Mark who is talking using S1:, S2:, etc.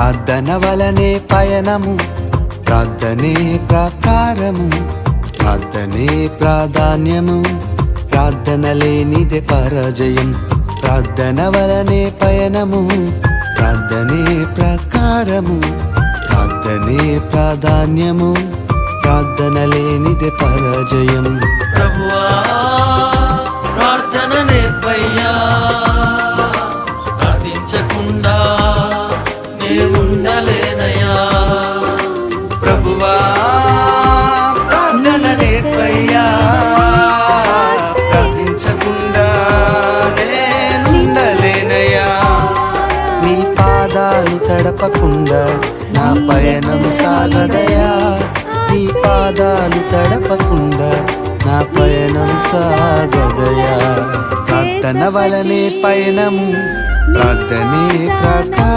S1: ప్రార్థన వలనే పయనము, ప్రార్థనే ప్రాకారము, ప్రార్థనే ప్రాధాన్యము, ప్రార్థన లేనిదే పరాజయం. ప్రార్థన వలనే పయనము, ప్రార్థనే ప్రాకారము, ప్రార్థనే ప్రాధాన్యము, ప్రార్థన లేనిదే పరాజయం.
S2: ప్రభువా ప్రార్థన నేర్పయ్యా, ప్రార్థించకుండా నే ఉండలేనయ్యా.
S1: ప్రభువా ప్రార్థన నేర్పయ్యా, ప్రార్థించకుండా నేనుండలేనయ్యా. నీ పాదాలు తడపకుండా నా పయనం సాగదయా, నీ పాదాలు తడపకుండా నా పయనం సాగదయా. ప్రార్థన వలనే పయనము, ప్రార్థనే ప్రాకారం.